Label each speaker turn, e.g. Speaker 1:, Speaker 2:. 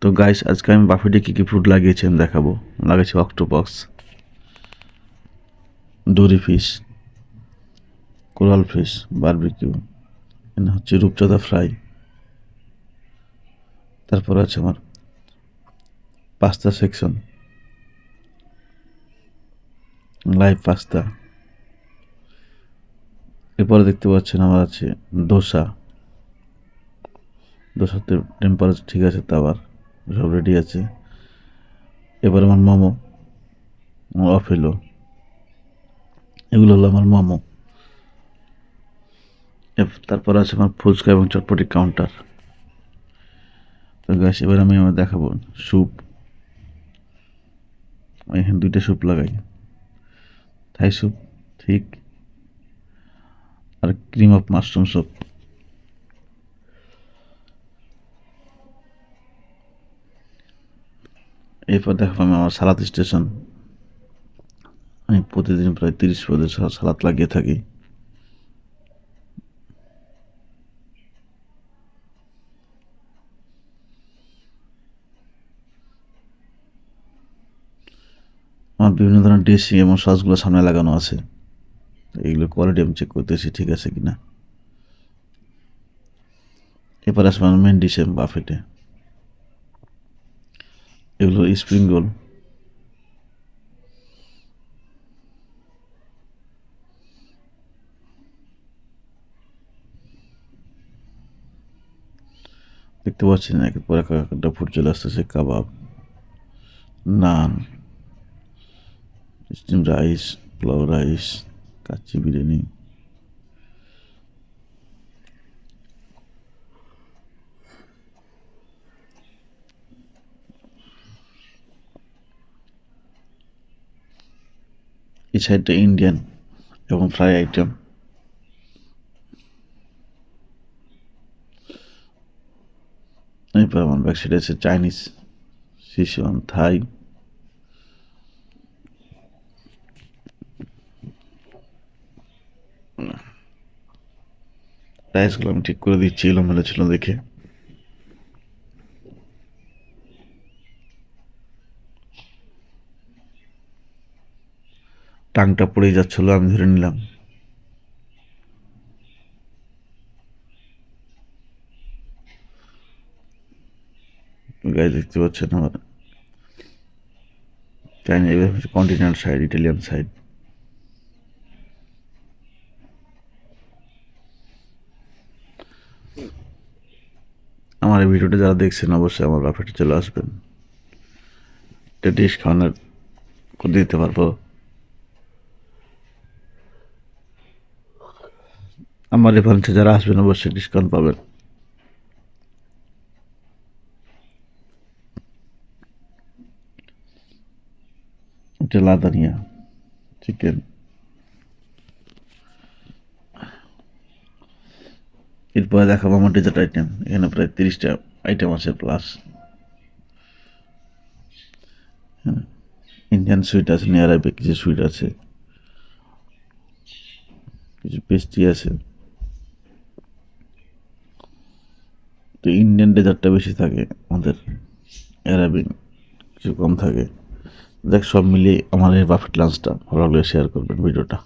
Speaker 1: তো গাইস, আজকে আমি বাফেটে কী কী ফুড লাগিয়েছি আমি দেখাবো। লাগিয়েছি অক্টোপাস, ডোরি ফিশ, কোরাল ফিশ, বারবিকিউ, হচ্ছে রূপচাঁদা ফ্রাই। তারপর আছে আমার পাস্তা সেকশন, লাইভ পাস্তা। এরপরে দেখতে পাচ্ছেন আমার আছে দোসা। দোসাতে টেম্পারেচার ঠিক আছে, তাওয়ার সব রেডি আছে। এবার আমার মোমো, অফেলো, এগুলো হলো আমার মোমো। তারপর আছে আমার ফুচকা এবং চটপটি কাউন্টার। তো গ্যাস, এবার আমি দেখাবো স্যুপ। আমি এখানে 2টা স্যুপ লাগাই, থাই স্যুপ ঠিক, আর ক্রিম অফ মাশরুম স্যুপ। এরপর দেখাবো আমি আমার সালাদ স্টেশন। আমি প্রতিদিন প্রায় 30 পদের সালাদ লাগিয়ে থাকি। আমার বিভিন্ন ধরনের ড্রেসিং এবং সসগুলো সামনে লাগানো আছে। এইগুলো কোয়ালিটি আমি চেক করতেছি ঠিক আছে কিনা। এরপর আসবে আমার মেন ডিশে বাফেটে। এগুলো স্প্রিং রোল, দেখতে পাচ্ছেন একের পর একটা ফুড চলে আসতেছে। Kebab, naan, steam rice, pulao rice, kacchi biryani. এই সাইডটা ইন্ডিয়ান এবং ফ্রাই আইটেম। এরপর আমার ব্যাক সাইডে আছে চাইনিজ, সিচুয়ান, থাই। রাইসগুলো আমি ঠিক করে দিচ্ছি, এলোমেলো ছিল দেখে। টাংটা পড়ে যাচ্ছিল, আমি ধরে নিলাম। গায়ে দেখতে পাচ্ছেন আমার চাইনা, এবার হচ্ছে কন্টিনেন্টাল সাইড, ইটালিয়ান সাইড। আমার এই ভিডিওটা যারা দেখছেন অবশ্যই আমার বাফেটে চলে আসবেন। একটা ডিশ খাওয়ানোর করে দিতে পারবো। আমার রেফারেন্সে যারা আসবেন অবশ্যই ডিসকাউন্ট পাবেন। এটা লাদানিয়া চিকেন। এরপরে দেখাবো আমার ডেজার্ট আইটেম। এখানে প্রায় 30টা আইটেম আছে প্লাস। ইন্ডিয়ান সুইট আছে, নিয়ার আইবে কিছু সুইট আছে, কিছু পেস্ট্রি আছে। তো ইন্ডিয়ান ডেজার্টটা বেশি থাকে আমাদের, অ্যারাবিক কিছু কম থাকে। দেখ, সব মিলিয়ে আমার এই বাফেট লাঞ্চটা ভালো লাগলে শেয়ার করবেন ভিডিওটা।